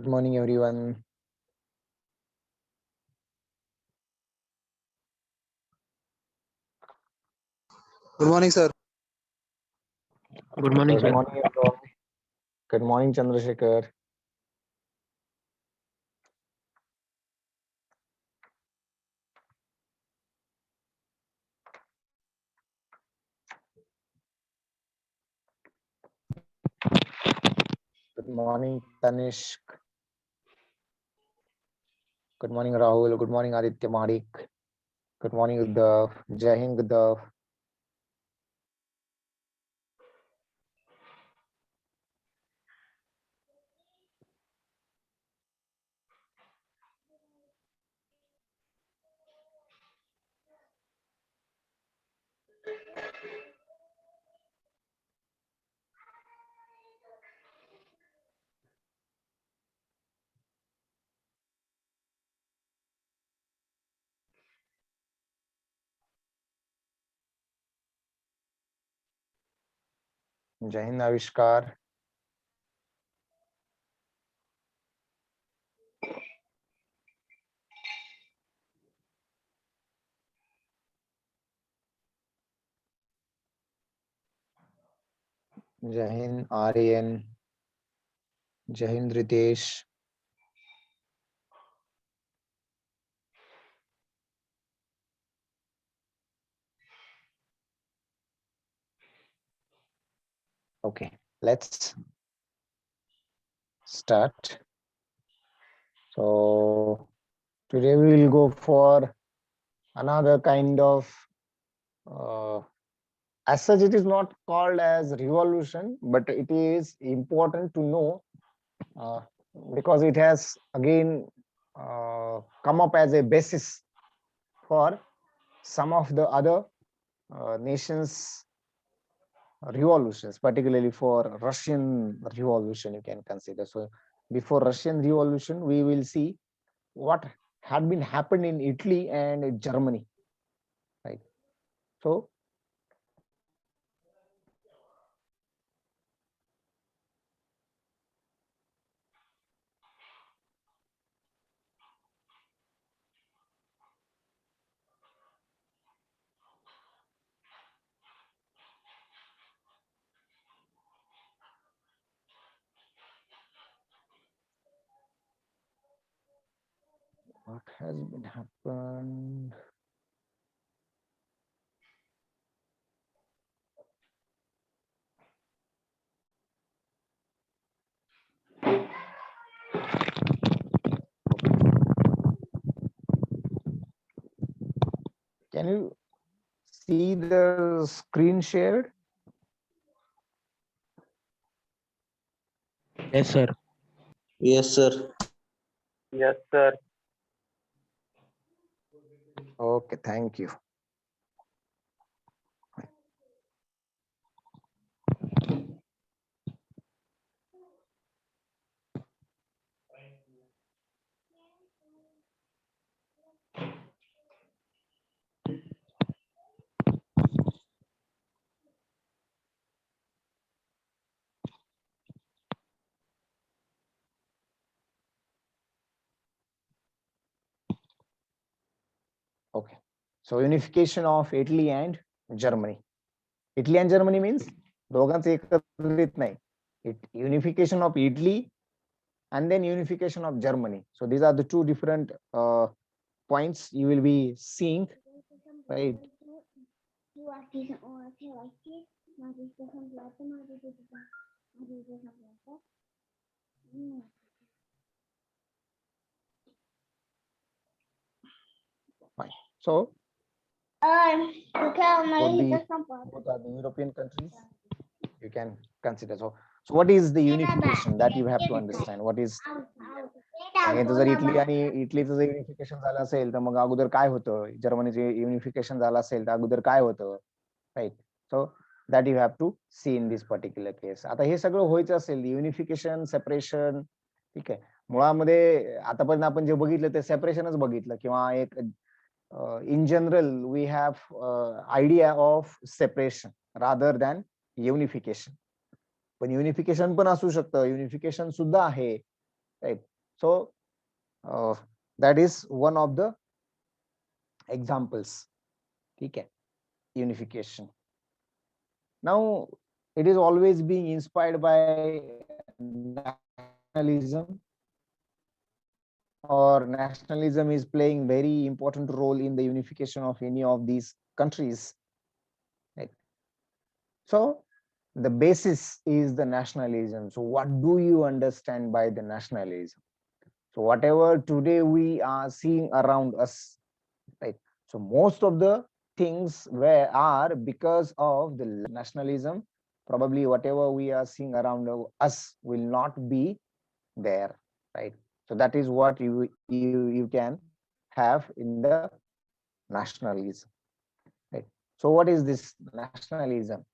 Good morning, everyone. Good morning, sir. Good morning, Good sir. morning, everyone. Good morning, Chandrasekhar. Good morning, Tanishq. Good morning, Rahul. Good morning, Aditya Marik. Good morning, Uddhav. Jai Hind, Uddhav. Jai Hind, Avishkar. Jai Hind, Aryan. Jai Hind, Ritesh. Okay, let's start. So today we will go for another kind of as such, it is not called as revolution, but it is important to know uh, because it has again come up as a basis for some of the other nations revolutions, particularly for Russian revolution you can consider. So before Russian revolution we will see what had been happened in Italy and Germany, right? So what has been happened? Can you see the screen shared? Yes, sir. Yes, sir. Yes, sir. Okay, thank you. Okay, so unification of Italy and Germany. Italy and Germany means दोघांचं एकत्रित नाही. Unification of Italy and then unification of Germany. So these are the two different points you will be seeing, right? Fine. So both are the European countries you can consider. So what is the unification that you have to understand? What is जर Italy आणि इटलीचं जर unification झालं असेल तर मग अगोदर काय होतं, जर्मनीचे युनिफिकेशन झालं असेल तर अगोदर काय होतं, right? So that you have to see in this particular case. आता हे सगळं व्हायचं असेल युनिफिकेशन सेपरेशन, ठीक आहे, मुळामध्ये आतापर्यंत आपण जे बघितलं ते सेपरेशनच बघितलं किंवा एक in general we have idea of separation rather than unification. पण युनिफिकेशन पण असू शकतं, युनिफिकेशन सुद्धा आहे, right? So that is one of the examples. Okay, unification. Now it is always being inspired by nationalism, or nationalism is playing very important role in the unification of any of these countries. Right? So the basis is the nationalism. So what do you understand by the nationalism? So whatever today we are seeing around us, right? So most of the things are because of the nationalism. Probably whatever we are seeing around us will not be there, right? So that is what you can have in the nationalism, right? So what is this nationalism?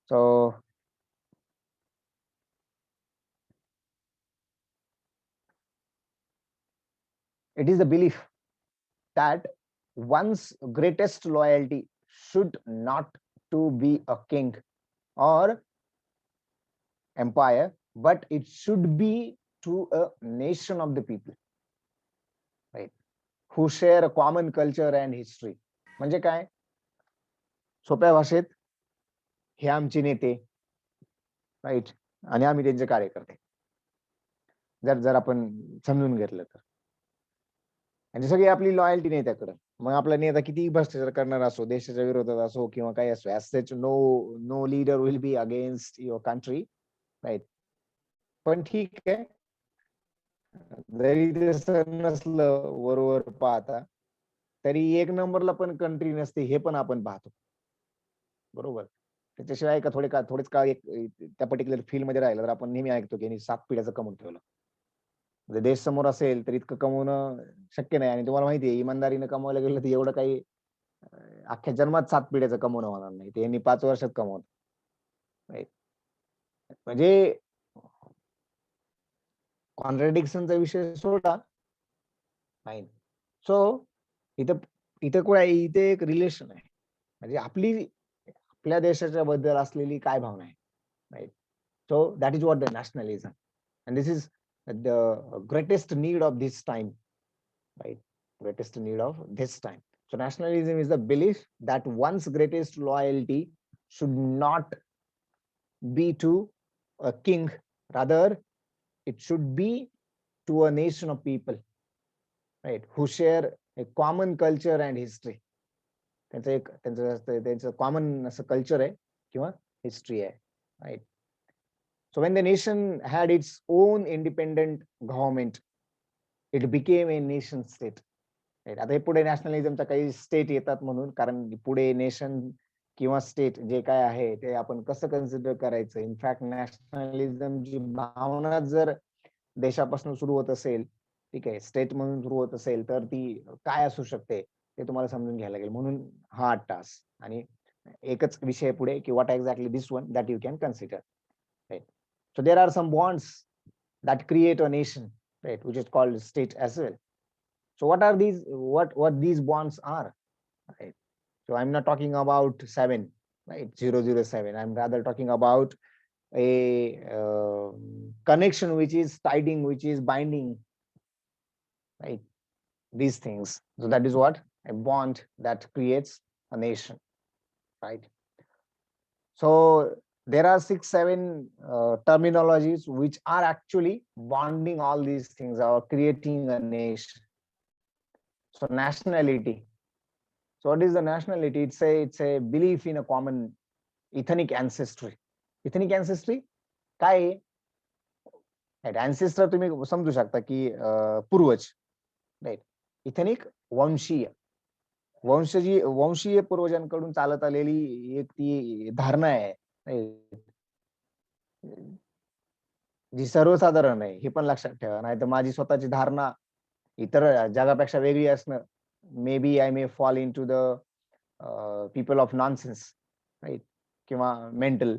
So it is the belief that one's greatest loyalty should not to be a king or empire, but it should be to a nation of the people, right? Who share a common culture and history. म्हणजे काय? सोप्या भाषेत हे आमचे नेते, right, आणि आम्ही त्यांचे कार्यकर्ते. जर जर आपण समजून घेतलं तर, म्हणजे सगळी आपली लॉयल्टी नेत्याकडे. मग आपला नेता किती भ्रष्टाचार करणार असो, देशाच्या विरोधात असो किंवा काही असो, as such no leader will be against your country, right. पण ठीक आहे, जरी तसं नसलं वरवर पाहता, तरी एक नंबरला पण कंट्री नसते हे पण आपण पाहतो, बरोबर. त्याच्याशिवाय का थोडेच काळ एक त्या पर्टिक्युलर फील्ड मध्ये राहिलं तर आपण नेहमी ऐकतो की 7 पिढ्याचं कमवून ठेवलं. जर देश समोर असेल तर इतकं कमवणं शक्य नाही. आणि तुम्हाला माहिती आहे, इमानदारीने कमवायला गेलं तर एवढं काही अख्ख्या जन्मात 7 पिढ्याचं कमवणं होणार नाही, ते यांनी 5 वर्षात कमवत. म्हणजे कॉन्ट्रडिक्शनचा विषय सोडा, नाही. सो इथं इथं इथे एक रिलेशन आहे, म्हणजे आपल्या देशाच्या बद्दल असलेली काय भावना आहे, right. So that is what the nationalism, and this is the greatest need of this time, right? Greatest need of this time. So nationalism is the belief that one's greatest loyalty should not be to a king, rather it should be to a nation of people, right, who share a common culture and history. त्यांचं common असं culture आहे किंवा history आहे, right. So when the nation had its own independent government, it became a nation state. आता हे पुढे नॅशनलिझमच्या काही state येतात म्हणून, कारण पुढे नेशन किंवा स्टेट जे काय आहे ते आपण कसं कन्सिडर करायचं. इनफॅक्ट नॅशनलिझमची भावना जर देशापासून सुरू होत असेल, ठीक आहे, स्टेट म्हणून सुरू होत असेल, तर ती काय असू शकते ते तुम्हाला समजून घ्यायला लागेल. म्हणून हा 8 तास आणि एकच विषय पुढे की what exactly this one that you can consider, right. So there are some bonds that create a nation, right, which is called state as well. So what are these, what these bonds are, right? So I'm not talking about 7, right, 007. I'm rather talking about a connection which is tiding, which is binding, right, these things. So that is what a bond that creates a nation, right? So there are 6, 7 terminologies which are actually bonding all these things or creating a nation. So nationality. So what is the nationality? It's a belief in a common ethnic ancestry. Ethnic ancestry काय आहे? Ancestor तुम्ही समजू शकता की पूर्वज, right. Ethnic वंशीय पूर्वजांकडून चालत आलेली एक ती धारणा आहे, जी सर्वसाधारण आहे, हे पण लक्षात ठेवा. नाही तर माझी स्वतःची धारणा इतर जगापेक्षा वेगळी असणं, may be I may fall into the people of nonsense, right, किंवा mental,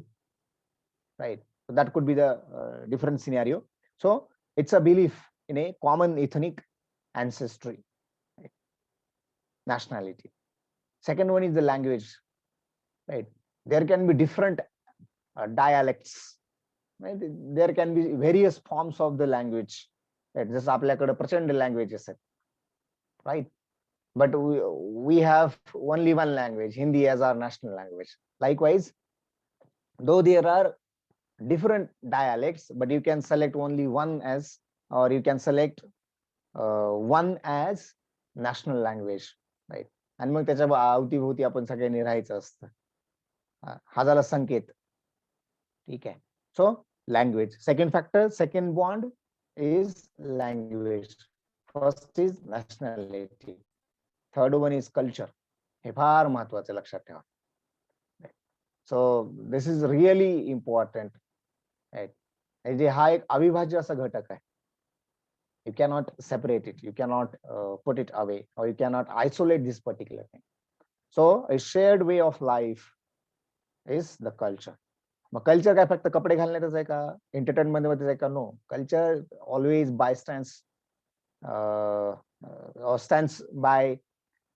right. So that could be the different scenario. So it's a belief in a common ethnic ancestry, right? Nationality. Second one is the language, right? There can be different dialects, there can be various forms of the language. जसं आपल्याकडे प्रचंड languages आहेत, right, but we have only one language, Hindi, as our national language. Likewise, though there are different dialects, but you can select only one as, or you can select one as national language, right? आणि मग त्याच्या अवतीभोवती आपण सगळ्यांनी राहायचं असतं. हा झाला संकेत. ठीक आहे. So language, second factor, second bond is language. First is nationality, third one is culture. हे फार महत्वाचं लक्षात ठेवा. So this is really important. म्हणजे हा एक अविभाज्य असा घटक आहे. You cannot separate it, you cannot put it away, or you cannot isolate this particular thing. So a shared way of life is the culture. Mug culture काय फक्त कपडे घालण्यातच आहे का, एंटरटेनमेंट मध्येच आहे का? No, culture always by stands by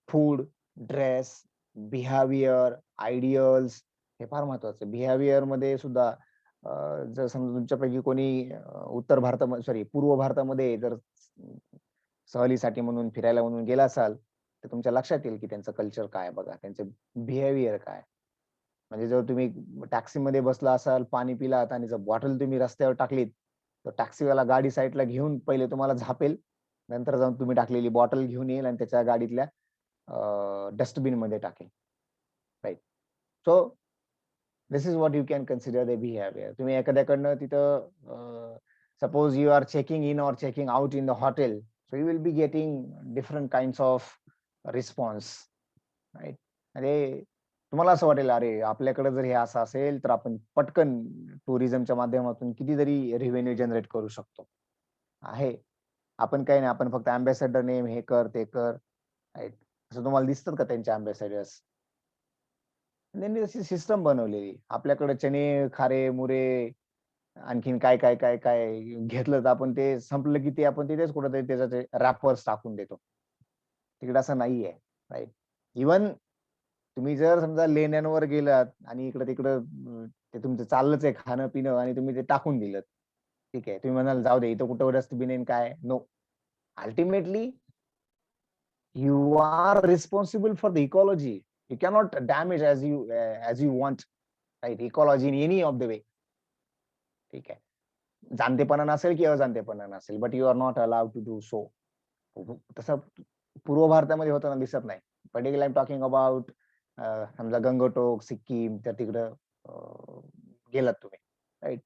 food, dress, behaviour, ideals. हे फार महत्वाचं. बिहेवियर मध्ये सुद्धा जर समजा तुमच्यापैकी कोणी उत्तर भारतामध्ये, सॉरी, पूर्व भारतामध्ये जर सहलीसाठी म्हणून, फिरायला म्हणून गेला असाल, तर तुमच्या लक्षात येईल की त्यांचं कल्चर काय बघा, त्यांचं बिहेवियर काय. म्हणजे जर तुम्ही टॅक्सीमध्ये बसला असाल, पाणी पिलात आणि जर बॉटल तुम्ही रस्त्यावर टाकलीत, तर टॅक्सीवाला गाडी साईडला घेऊन पहिले तुम्हाला झापेल, नंतर जाऊन तुम्ही टाकलेली बॉटल घेऊन येईल आणि त्याच्या गाडीतल्या डस्टबिन मध्ये टाकेल, right. So this is what you can consider the behavior. तुम्ही एखाद्याकडनं तिथं suppose you are checking in or checking out in the hotel, so you will be getting different kinds of response, right? अरे तुम्हाला असं वाटेल, अरे आपल्याकडे जर हे असं असेल तर आपण पटकन टुरिझमच्या माध्यमातून कितीतरी रेव्हेन्यू जनरेट करू शकतो. आहे, आपण काही नाही, आपण फक्त अँबॅसेडर नेम, हे कर ते कर, राईट. असं तुम्हाला दिसतात का त्यांचे अँबॅसेडर्स? त्यांनी अशी सिस्टम बनवलेली. आपल्याकडे चणे, खारे, मुरे, आणखीन काय काय काय काय घेतलं तर आपण ते संपलं की ते आपण तिथेच कुठेतरी त्याचे रॅपर्स टाकून देतो. तिकडे असं नाहीये, राईट. इवन तुम्ही जर समजा लेण्यांवर गेलात आणि इकडे तिकडं ते तुमचं चाललंच आहे खाणं पिणं आणि तुम्ही ते टाकून दिलं, ठीक आहे, तुम्ही म्हणाल जाऊ दे, इथं कुठं डस्टबिन आहे काय? No, ultimately you are responsible for the ecology. You cannot damage as you want, right? Ecology in any of the way. ठीक आहे, जाणतेपणा नसेल की अजाणतेपणा नसेल, but you are not allowed to do so. तसं पूर्व भारतामध्ये होताना दिसत नाही. Particular I am talking about समजा गंगटोक, सिक्कीम, त्या तिकडं गेलात तुम्ही, राईट.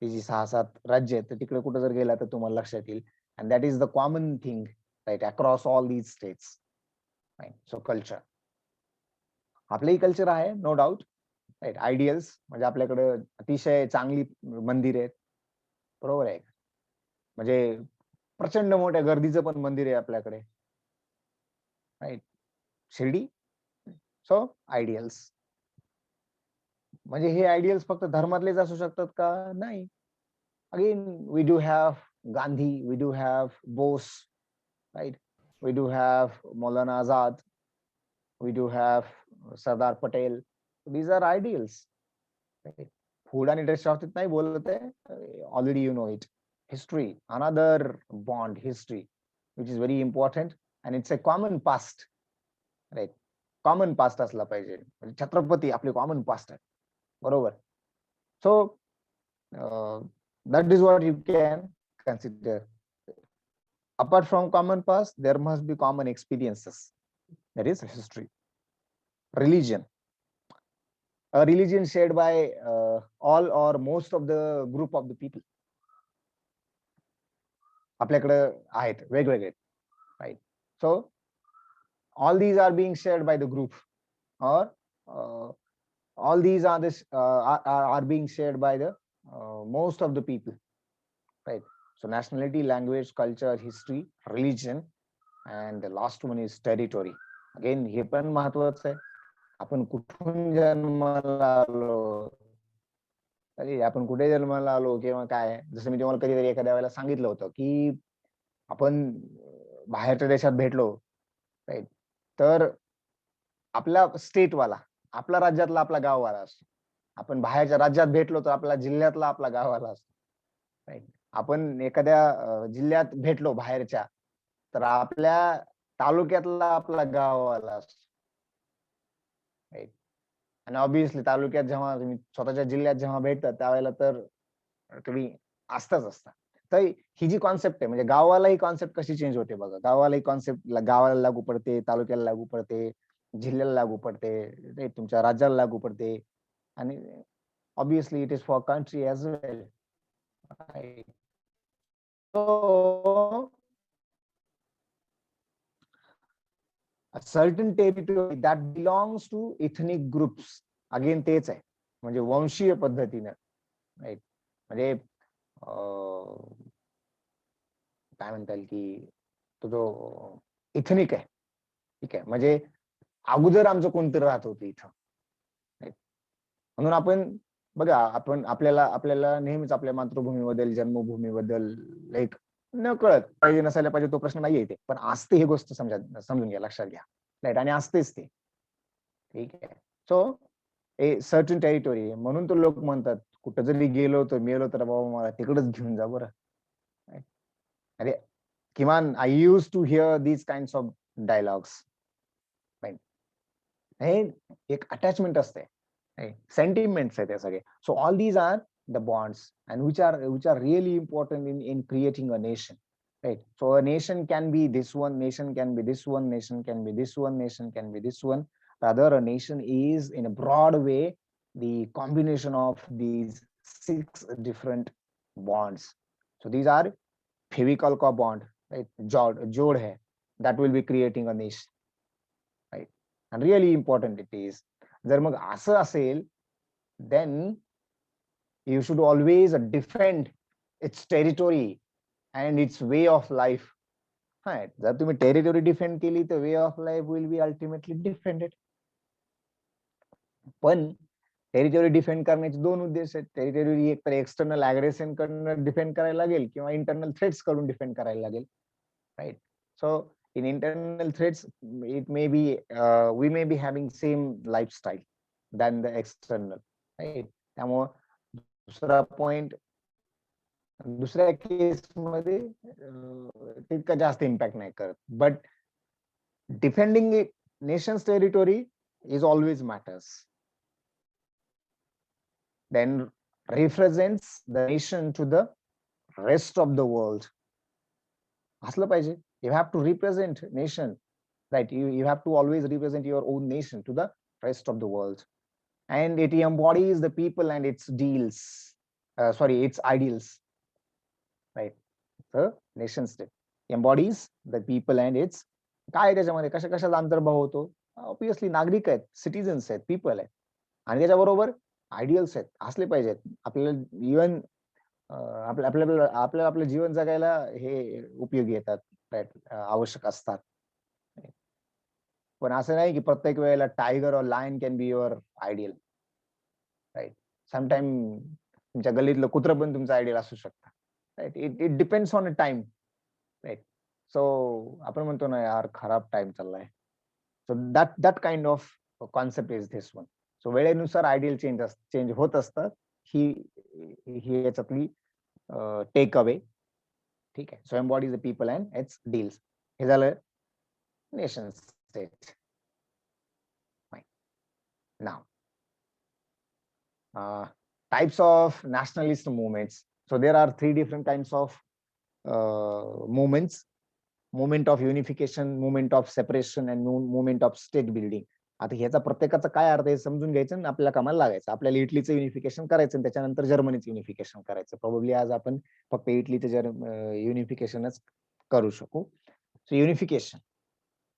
ती जी 6-7 राज्य आहेत, तर तिकडे कुठं जर गेला तर तुम्हाला लक्षात येईल. And that is the common thing, right, across all these states, right. So culture, आपलंही कल्चर आहे, नो डाऊट, राईट. आयडियल्स म्हणजे आपल्याकडे अतिशय चांगली मंदिर आहेत, बरोबर आहे. म्हणजे प्रचंड मोठ्या गर्दीचं पण मंदिर आहे आपल्याकडे, राईट, शिर्डी. सो आयडियल्स म्हणजे हे आयडियल्स फक्त धर्मातलेच असू शकतात का? नाही. Again we do have Gandhi, we do have Bose, right, we do have Maulana Azad, we do have Sardar Patel. These are ideals. Food and dress बाबतीत नाही बोलत आहे, already you know it. History, another bond, history, which is very important and it's a common past, right. Common past असला पाहिजे. म्हणजे छत्रपती आपले common past आहे, बरोबर. So that is what you can consider. Apart from common past, there must be common experiences. That is history. Religion, a religion shared by all or most of the group of the people. आपल्याकडे आहेत वेगवेगळे, right? So all these are being shared by the group, or all these are this are being shared by the most of the people, right? So nationality, language, culture, history, religion, and the last one is territory. Again हे पण महत्वाचं आहे. आपण कुठून जन्माला आलो, अरे आपण कुठे जन्माला आलो किंवा काय. जसं मी तुम्हाला कधीतरी एखाद्या वेळेला सांगितलं होतं की आपण बाहेरच्या देशात भेटलो, राईट, तर आपला स्टेटवाला, आपला राज्यातला आपला गाववाला असतो, आपण बाहेरच्या राज्यात भेटलो तर आपला जिल्ह्यातला आपला गावाला असतो, राईट. आपण एखाद्या जिल्ह्यात भेटलो बाहेरच्या तर आपल्या तालुक्यातला आपला गावाला असतो, राईट. आणि ऑब्विसली तालुक्यात जेव्हा तुम्ही स्वतःच्या जिल्ह्यात जेव्हा भेटतात त्यावेळेला तर तुम्ही असता. तर ही जी कॉन्सेप्ट आहे म्हणजे गावाला ही कॉन्सेप्ट कशी चेंज होते बघा. गावाला ही कॉन्सेप्ट गावाला लागू पडते, तालुक्याला लागू पडते, जिल्ह्याला लागू पडते, तुमच्या राज्याला लागू पडते आणि obviously it is for country as well. So a certain territory that belongs to ethnic groups, again तेच आहे म्हणजे वंशीय पद्धतीनं, राईट. म्हणजे काय म्हणता येईल की तो जो इथनिक आहे, ठीक आहे, म्हणजे अगोदर आमचं कोणतरी राहत होतं इथं, म्हणून आपण बघा आपण आपल्याला नेहमीच आपल्या मातृभूमीबद्दल जन्मभूमीबद्दल एक न कळत पाहिजे नसायला पाहिजे तो प्रश्न नाही येते, पण असते ही गोष्ट समजून घ्या, लक्षात घ्या, राईट. आणि असतेच ते, ठीक आहे. सो ए सर्टन टेरिटोरी, म्हणून तो लोक म्हणतात कुठं जरी गेलो तर मेलो तर बाबा मला तिकडच घेऊन जा बरं. अरे किमान I use to hear these kind of dialogues, right. हे एक अटॅचमेंट असते, sentiments आहे ते सगळे. So all these are the bonds and which are really important in creating a nation, right? So a nation can be this one, nation can be this one, nation can be this one, nation can be this one. Rather, a nation is in a broad way the combination of these 6 different bonds. So these are Fevicol का bond, right, जोड है, that will be creating a nation, right? And really important it is. जर मग असं असेल then you should always defend its territory and its way of life. Right? जर तुम्ही territory defend केली तर way of life will be ultimately defended. पण territory defend करण्याचे 2 उद्देश आहेत. टेरिटरी एक तर एक्सटर्नल अग्रेशन कडून डिफेंड करायला लागेल किंवा इंटरनल थ्रेट्स कडून डिफेंड करायला लागेल, right. So in internal threats it may be we may be having same lifestyle than the external, right? त्यामुळे दुसरा पॉइंट दुसऱ्या केस मध्ये तितका जास्त इम्पॅक्ट नाही करत, but defending nations territory is always matters, then represents the nation to the rest of the world. असलं पाहिजे. You have to represent nation, right? You have to always represent your own nation to the rest of the world, and it embodies the people and its its ideals, right? The nation state embodies the people and its, काय त्याच्यामध्ये कशाचा अंतर्भाव होतो? Obviously नागरिक आहेत, citizens आहेत, people आहेत, आणि त्याच्याबरोबर आयडियल्स आहेत, असले पाहिजेत. आपल्याला इव्हन आपल्याला आपलं जीवन जगायला हे उपयोगी येतात, आवश्यक असतात. पण असं नाही की प्रत्येक वेळेला टायगर और lion can be your ideal, right. Sometime तुमच्या गल्लीतलं कुत्र पण तुमचं आयडियल असू शकतं, right. It depends on a time, right. So आपण म्हणतो ना यार खराब टाइम चाललाय, so that kind of concept is this one. So वेळेनुसार आयडियल चेंज होत असतात, ही याच्यातली टेक अवे, ठीक आहे. So embodies the people and its deals. हे झालं nation state. Now, types of nationalist movements. So there are 3 different kinds of movements: movement of unification, movement of separation, and movement of state building. आता ह्याचा प्रत्येकाचा काय अर्थ आहे समजून घ्यायचं आणि आपल्याला कामाला लागायचं. आपल्याला इटलीचं युनिफिकेशन करायचं आणि त्याच्यानंतर जर्मनीचं युनिफिकेशन करायचं. प्रोबेबली आज आपण फक्त इटलीचं युनिफिकेशनच करू शकू. So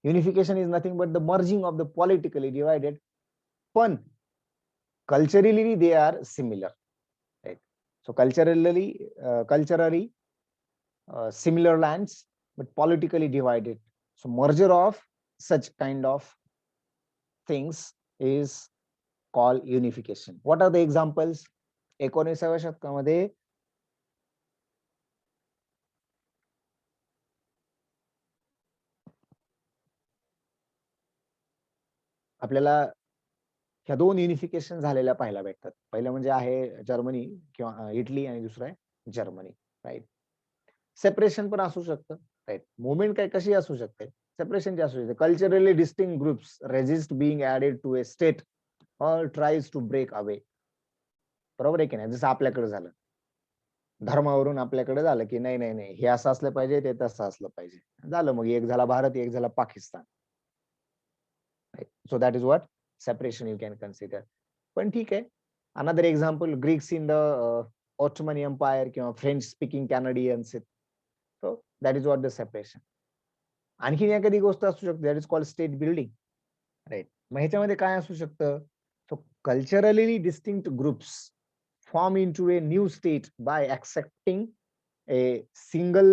unification is nothing but the merging of the politically divided, पण culturally they are similar, right? So culturally similar lands but politically divided. So merger of such kind of things is called unification. What are the examples? 19व्या शतकामध्ये आपल्याला ह्या दोन unification झालेल्या पाहायला भेटतात. पहिलं म्हणजे आहे जर्मनी किंवा इटली आणि दुसरं आहे जर्मनी. राईट. सेपरेशन पण असू शकतं. राईट. मुवमेंट काय कशी असू शकते, सेपरेशन असू शकते. Culturally distinct groups resist being added to a state or tries to break away. बरोबर आहे की नाही? जसं आपल्याकडे झालं, धर्मावरून आपल्याकडे झालं की नाही नाही नाही हे असं असलं पाहिजे, ते तसं असलं पाहिजे. झालं मग एक झाला भारत, एक झाला Pakistan. So that is what separation you can consider. पण ठीक आहे. Another example, Greeks in the Ottoman empire किंवा French speaking Canadians. So that is what the separation. आणखी एखादी गोष्ट असू शकते, that is called state building. Right. मग ह्याच्यामध्ये काय असू शकतं, so culturally distinct groups form into a new state by accepting a single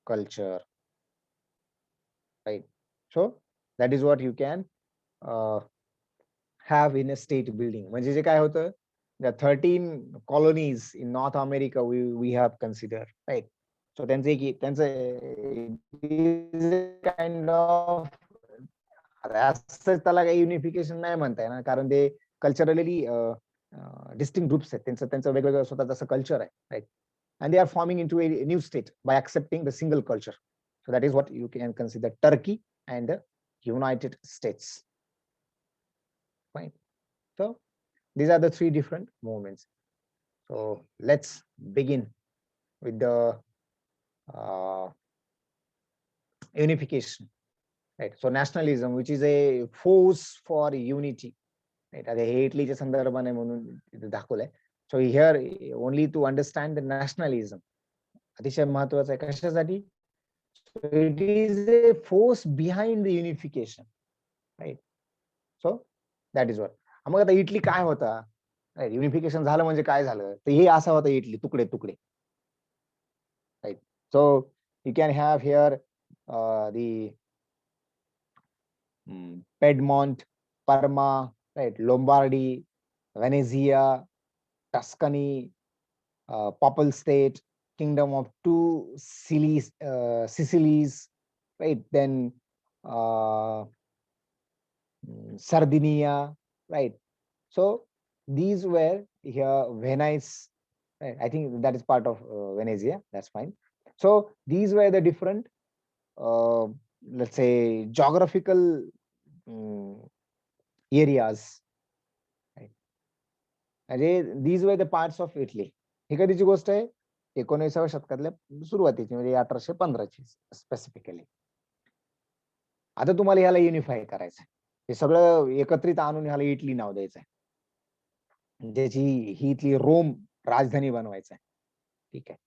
culture. Right. So that is what you can have in a state building. म्हणजे जे काय होतं, the 13 colonies in North America we have considered. Right. So त्यांचं kind of त्याला काही unification नाही म्हणता येणार, कारण ते कल्चरली डिस्टिंक्ट ग्रुप्स आहेत. त्यांचं वेगवेगळं स्वतःचं असं कल्चर आहे. Right. And they are forming into a new state by accepting the single culture. So that is what you can consider Turkey and the United States. Fine. So these are the three different movements. So let's begin with the unification. Right. So nationalism, which is a force for unity. Right. आता हे इटलीच्या संदर्भाने म्हणून इथे दाखवलंय. So here only to understand the nationalism अतिशय महत्वाचं आहे. कशासाठी? It is a force behind the unification. Right. So that is what. मग आता इटली काय होता, युनिफिकेशन झालं म्हणजे काय झालं, तर हे असा होता इटली, तुकडे तुकडे. Right. So you can have here the Piedmont, Parma, right, Lombardy, Venezia, Tuscany, Papal State, Kingdom of two Sicilies, right? Then Sardinia, right? So these were here Venice. Right? I think that is part of Venezia. That's fine. So these were the different let's say geographical areas. Right? These were the parts of Italy. ही कधीची गोष्ट आहे? 19व्या शतकातल्या सुरुवातीची, म्हणजे 1815ची specifically. आता तुम्हाला ह्याला युनिफाय करायचं, हे सगळं एकत्रित आणून ह्याला इटली नाव द्यायचंय, ज्याची ही इथली रोम राजधानी बनवायचं आहे. ठीक आहे.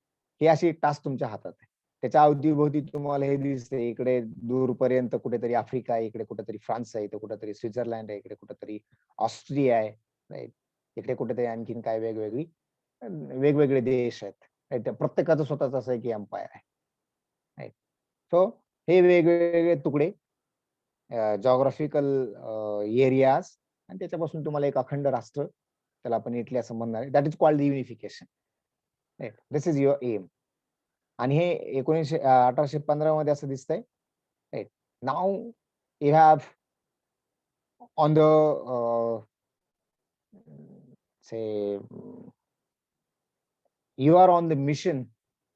हे अशी टास्क तुमच्या हातात आहे. त्याच्या अवतीभोवती तुम्हाला हे दिसते, इकडे दूरपर्यंत कुठेतरी आफ्रिका आहे, इकडे कुठेतरी फ्रान्स आहे, इथे कुठेतरी स्वित्झर्लंड आहे, इकडे कुठेतरी ऑस्ट्रिया आहे. राईट. इकडे कुठेतरी आणखीन काय वेगवेगळे देश आहेत. राईट. प्रत्येकाचं स्वतःच असं एक एम्पायर आहे. राईट. सो हे वेगवेगळे तुकडे, जॉग्राफिकल एरियाज, आणि त्याच्यापासून तुम्हाला एक अखंड राष्ट्र, त्याला आपण इटली असं म्हणणार आहे. That is called the unification. Right. This is your aim. आणि हे 1815 मध्ये असं दिसतंय. Right. Now you have on the say you are on the mission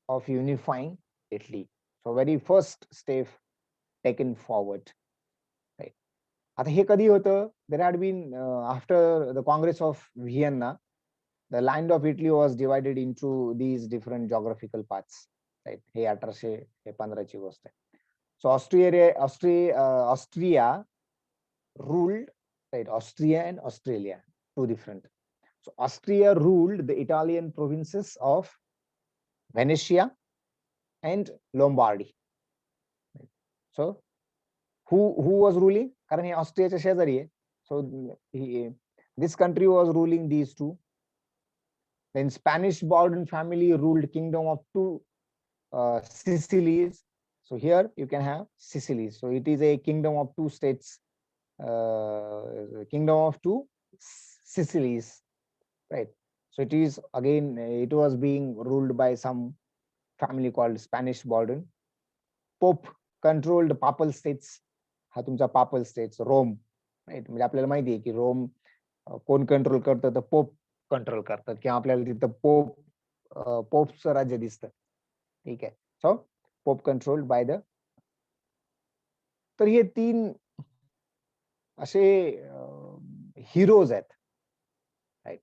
of unifying Italy. So very first step taken forward. Right. आता हे कधी होतं? There had been after the Congress of Vienna, the land of Italy was divided into these different geographical parts. Right. हे 1815 ची गोष्ट आहे. So Austria ruled, right? Austria and Australia, two different. So Austria ruled the Italian provinces of Venetia and Lombardy. So who was ruling? कारण हे ऑस्ट्रियाच्या शेजारी आहे. So this country was ruling these two. Then Spanish Bourbon family ruled kingdom of two Sicilies. So here you can have Sicily. So it is a kingdom of two states, kingdom of two Sicilies. Right. So it is again, it was being ruled by some family called Spanish Bourbon. Pope controlled papal states. हा तुमचा papal states, Rome. Right. म्हणजे आपल्याला माहिती आहे की रोम कोण control करतं तर पोप कंट्रोल करतात किंवा आपल्याला तिथं पोपचं राज्य दिसतं. ठीक आहे. सो पोप कंट्रोल्ड बाय द. तर हे 3 असे हिरोज आहेत. Right.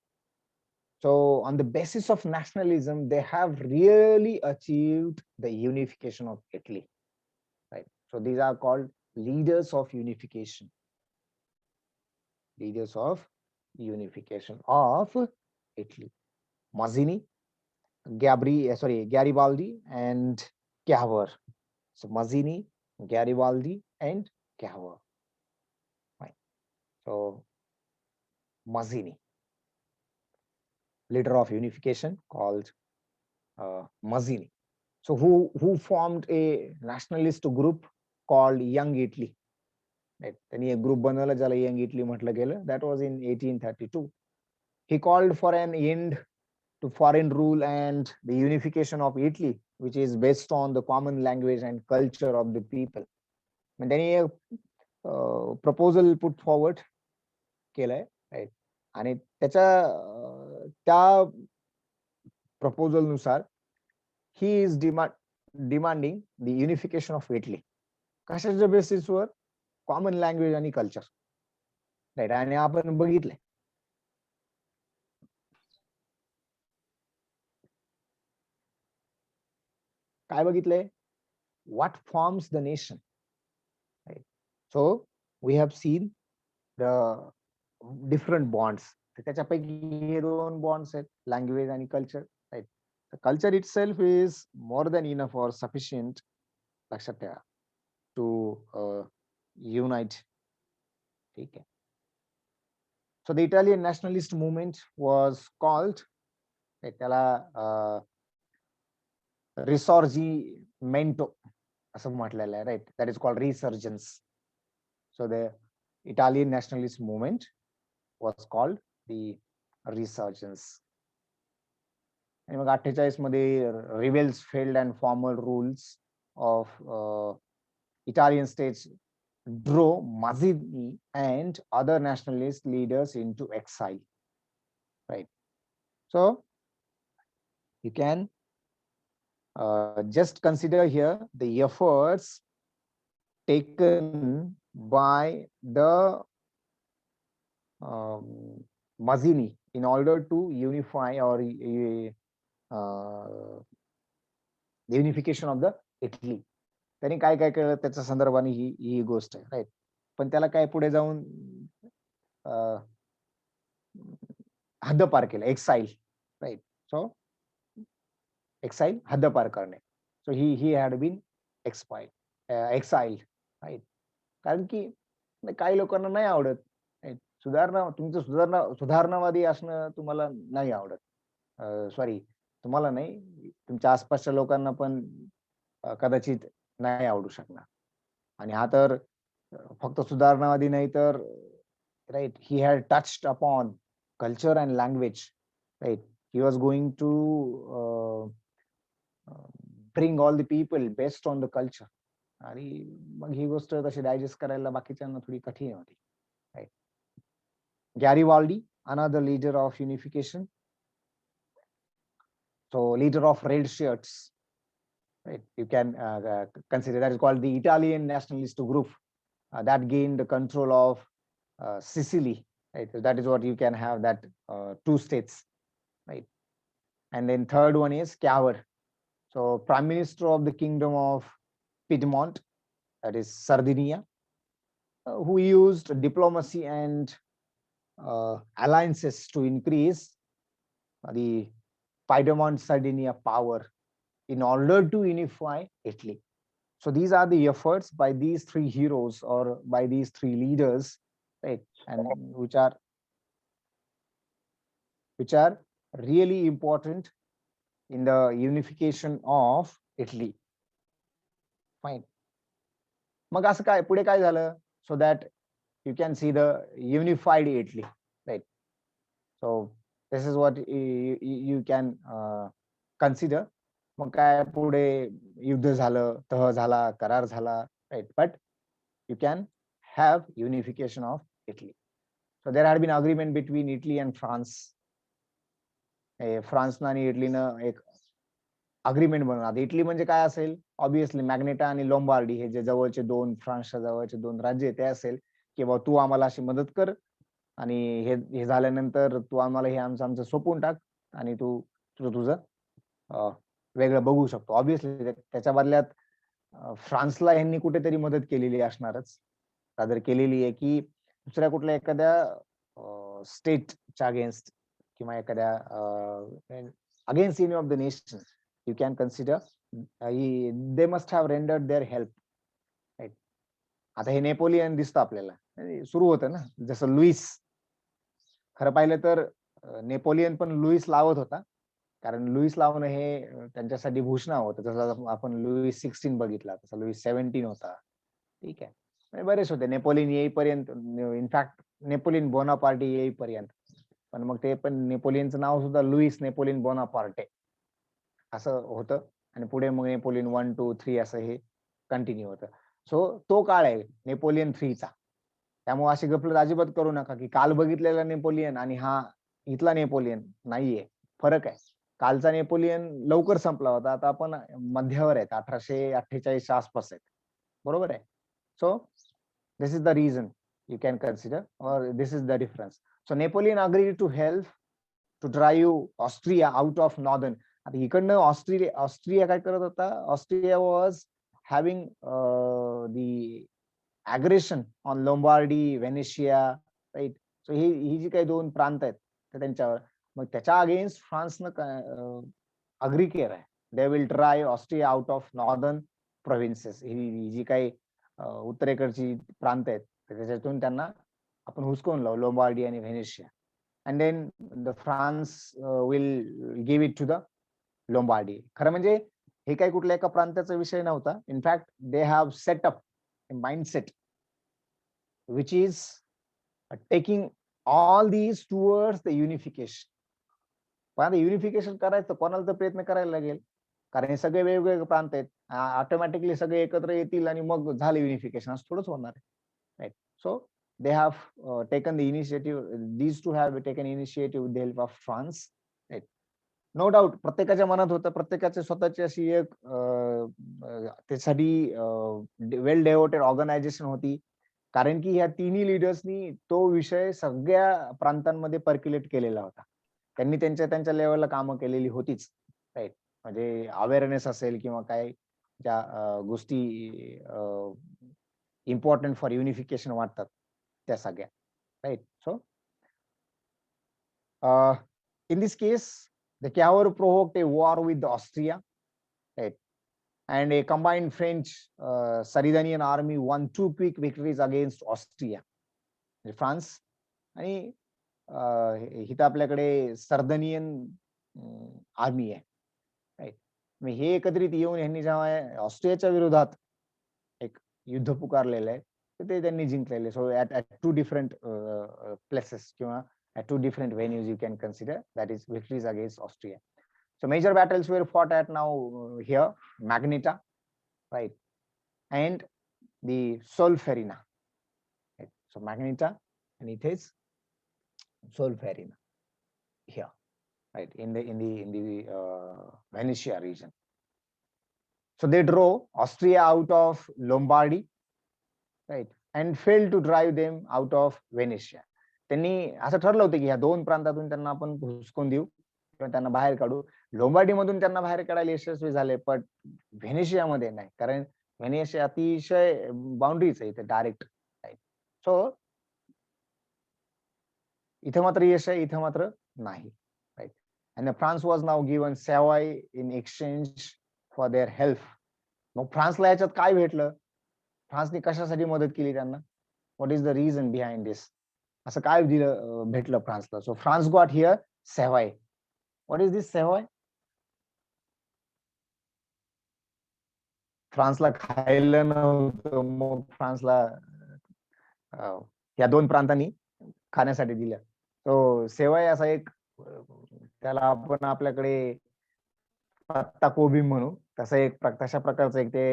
So on the basis of nationalism, they have really achieved the unification of Italy. Right. So these are called leaders of unification. Leaders of unification of Italy. Mazzini, Garibaldi, and Cavour. So Mazzini, Garibaldi, and Cavour. Right. So Mazzini, leader of unification, called Mazzini. So who formed a nationalist group called Young Italy? Right. त्यांनी एक group बनवला ज्याला young Italy म्हटलं गेलं. That was in 1832. He called for an end to foreign rule and the unification of Italy, which is based on the common language and culture of the people. And त्यांनी एक proposal put forward केलंय. Right. आणि त्या proposal नुसार he is demanding the unification of Italy. कशाच्या बेसिसवर? Common language आणि culture. Right. आणि आपण बघितलंय काय बघितलंय? What forms the nation? Right. So we have seen the different bonds. त्याच्यापैकी हे 2 bonds आहेत, लँग्वेज आणि culture. Right. Culture itself is more than enough or sufficient, लक्षात ठेवा, टू युनाइट. ठीक आहे. So the Italian nationalist movement was called, त्याला risorgimento असं म्हटलेलं आहे. Right. That is called resurgence. So the Italian nationalist movement was called the resurgence. आणि मग 48 मध्ये rebels failed and formal rules of Italian states drove Mazzini and other nationalist leaders into exile. Right. So you can just consider here the efforts taken by the Mazzini in order to unify or the unification of the Italy. त्यांनी काय काय केलं त्याच्या संदर्भाने ही गोष्ट आहे. Right. पण त्याला काय पुढे जाऊन हद्दपार केलं, एक्साईल. राईट. सो एक्साईल, हद्दपार करणे. सो ही हॅड बीन एक्साईल. राईट. कारण की काही लोकांना नाही आवडत. राईट. तुमचं सुधारणावादी असणं तुम्हाला नाही आवडत. सॉरी, तुम्हाला नाही, तुमच्या आसपासच्या लोकांना पण कदाचित नाही आवडू शकणार. आणि हा तर फक्त सुधारणावादी नाही तर, right, he had touched upon culture and language. Right. He was going to bring all the people based on the culture. आणि मग ही गोष्ट तशी डायजेस्ट करायला बाकीच्यांना थोडी कठीण होती. Right. Garibaldi, another leader of unification. So leader of red shirts. Right. You can consider that is called the Italian nationalist group that gained the control of Sicily. Right. So that is what you can have, that 2 states. Right. And then third one is Cavour. So prime minister of the kingdom of Piedmont, that is Sardinia, who used diplomacy and alliances to increase the Piedmont Sardinia power in order to unify Italy. So these are the efforts by these 3 heroes or by these 3 leaders, right? And which are really important in the unification of Italy. Fine. मग असं काय पुढे काय झालं? So that you can see the unified Italy, right? So this is what you can consider. मग काय पुढे युद्ध झालं, तह झाला, करार झाला, right? But you can have unification of Italy. So there had been agreement between Italy and France. France आणि इटलीनं एक अग्रीमेंट बनवणार. इटली म्हणजे काय असेल, ऑब्विसली मॅग्नेटा आणि लोंबार्डी हे जे जवळचे दोन फ्रान्सच्या जवळचे दोन राज्य ते असेल की बाबा तू आम्हाला अशी मदत कर आणि हे झाल्यानंतर तू आम्हाला हे आमचं सोपवून टाक आणि तू तुझं वेगळं बघू शकतो. ऑब्विसली त्याच्या बदल्यात फ्रान्सला यांनी कुठेतरी मदत केलेली असणारच, रादर केलेली आहे की दुसऱ्या कुठल्या एखाद्या स्टेटच्या अगेन्स्ट किंवा एखाद्या against any of the nation you can consider they must have rendered their help, right? आता हे नेपोलियन दिसतं आपल्याला सुरू होतं ना, जसं लुईस. खरं पाहिलं तर नेपोलियन पण लुईस लावत होता, कारण लुईस लावणं हे त्यांच्यासाठी भूषण होतं. जसं आपण लुईस 16 बघितला, तसं लुईस 17 होता. ठीक आहे, बरेच होते नेपोलियन येईपर्यंत, इनफॅक्ट नेपोलियन बोनापार्टी येईपर्यंत. पण मग ते पण नेपोलियनचं नाव सुद्धा लुईस नेपोलियन बोनापार्टे असं होतं आणि पुढे मग नेपोलियन 1, 2, 3 असं हे कंटिन्यू होतं. सो तो काळ आहे नेपोलियन 3चा. त्यामुळे अशी गफलत अजिबात करू नका की काल बघितलेला नेपोलियन आणि हा इथला नेपोलियन नाहीये, फरक आहे. कालचा नेपोलियन लवकर संपला होता, आता आपण मध्यावर आहेत, 1848च्या आसपास आहेत, बरोबर आहे. So this is the reason you can consider, और this is the difference. So Napoleon agreed to help to drive Austria out of northern. आता इकडनं ऑस्ट्रिया काय करत होता, Austria was having the aggression on Lombardy, Venetia, right. So ही जी काही दोन प्रांत आहेत त्यांच्यावर, मग त्याच्या अगेन्स्ट फ्रान्सनं अग्री केलं आहे, they will drive Austria out of northern provinces. ही जी काही उत्तरेकडची प्रांत आहेत त्याच्यातून त्यांना आपण हुसकवून लावू, लोंबार्डी आणि Venetia. And then the France will give it to the Lombardy. खरं म्हणजे हे काही कुठल्या एका प्रांताचा विषय नव्हता. In fact they have set up a mindset which is taking all these towards the unification. पण युनिफिकेशन करायचं कोणाला तर प्रयत्न करायला लागेल, कारण हे सगळे वेगवेगळे प्रांत आहेत, ऑटोमॅटिकली सगळे एकत्र येतील आणि मग झालं युनिफिकेशन, असं थोडंच होणार आहे, right. So they have taken the initiative, these two have taken initiative with the help of France, right. No doubt प्रत्येकाच्या मनात होतं, प्रत्येकाची स्वतःची अशी एक त्यासाठी वेल डेव्होटेड ऑर्गनायझेशन होती, कारण की ह्या तिन्ही लिडर्सनी तो विषय सगळ्या प्रांतांमध्ये पर्क्युलेट केलेला होता. त्यांनी त्यांच्या लेवलला कामं केलेली होतीच, राईट. म्हणजे अवेअरनेस असेल किंवा काय ज्या गोष्टी इम्पॉर्टंट फॉर युनिफिकेशन वाटतात त्या सगळ्या, right. So in this case the Cavour provoked a war with Austria, right, and a combined French Saridanian army won 2 quick victories against Austria. France आणि इथं आपल्याकडे सर्दनियन आर्मी आहे, राईट. हे एकत्रित येऊन यांनी जेव्हा ऑस्ट्रियाच्या विरोधात एक युद्ध पुकारलेलं आहे तर ते त्यांनी जिंकलेले. सो ऍट 2 डिफरंट प्लेसेस किंवा at 2 different venues you can consider, that is victories against Austria. So major battles were fought at now here Magneta, right, and the Solferino, right. So Magneta and it is Solferino here, right, in the Venetia region. So they drove Austria out of Lombardy, right, and failed to drive them out of Venetia. त्यांनी असं ठरलं होतं की ह्या दोन प्रांतातून त्यांना आपण हुसकून देऊ किंवा त्यांना बाहेर काढू. लोंबार्डी मधून त्यांना बाहेर काढायला यशस्वी झाले, पण व्हेनेशियामध्ये नाही, कारण व्हेनेशिया अतिशय बाउंड्रीच आहे इथे डायरेक्ट, राईट. सो इथं मात्र यश आहे, इथं मात्र नाही, right. And France was now given Savoy in exchange for their help. मग फ्रान्सला याच्यात काय भेटलं, फ्रान्सने कशासाठी मदत केली त्यांना, what is the reason behind this, असं काय दिलं भेटलं फ्रान्सला. So France got here Savoy. What is this Savoy? फ्रान्सला खायला नव्हतं, मग फ्रान्सला या दोन प्रांतांनी खाण्यासाठी दिलं. तो सेव्हॉय असा एक, त्याला आपण आपल्याकडे पत्ता कोबी म्हणू, तसं एक तशा प्रकारचं एक ते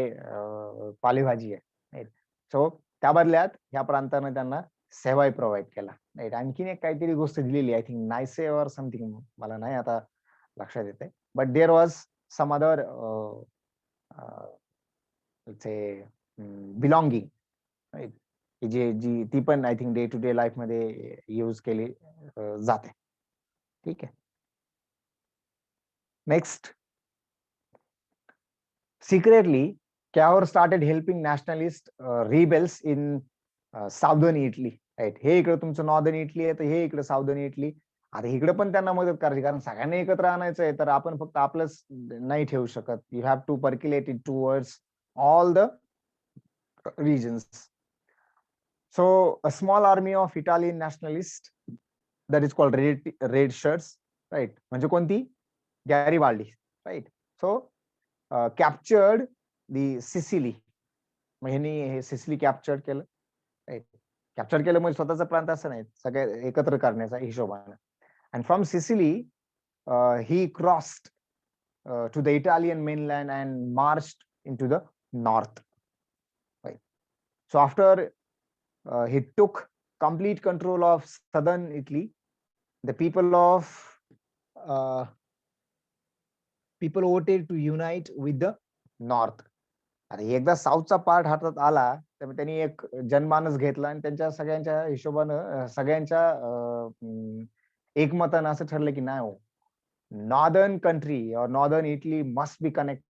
पालेभाजी आहे. सो त्या बदल्यात ह्या प्रांतानं त्यांना सेवाय प्रोव्हाइड केला. राईट. आणखीन एक काहीतरी गोष्ट दिलेली, आय थिंक नायसे और समथिंग, मला नाही आता लक्षात येते. But there was some other belonging, right, जी ती पण I think day to day life मध्ये यूज केली जाते. ठीक आहे. Next, secretly Cavour started helping nationalist rebels in southern Italy. राईट. हे इकडे तुमचं नॉर्दर्न इटली आहे, तर हे इकडे साऊदर्न इटली. आता इकडे पण त्यांना मदत करायची, कारण सगळ्यांना एकत्र आणायचं आहे, तर आपण फक्त आपलंच नाही ठेवू शकत. You have to percolate it towards all the regions. So a small army of Italian nationalists, that is called red shirts, right? म्हणजे कोणती? गॅरिबाल्डी, right? So captured the Sicily. मग ह्यांनी हे सिसिली कॅप्चर केलं, राईट. कॅप्चर केलं म्हणजे स्वतःचा प्रांत असं नाही, सगळे एकत्र करण्याचा हिशोबाने. And from Sicily he crossed to the Italian mainland and marched into the north. Right. So after he took complete control of southern Italy, the people voted to unite with the north. आता एकदा साऊथचा part हातात आला, तर त्यांनी एक जनमानस घेतला आणि त्यांच्या सगळ्यांच्या हिशोबानं सगळ्यांच्या एकमतानं असं ठरलं की नाही, हो, नॉर्दर्न कंट्री और northern Italy must be connect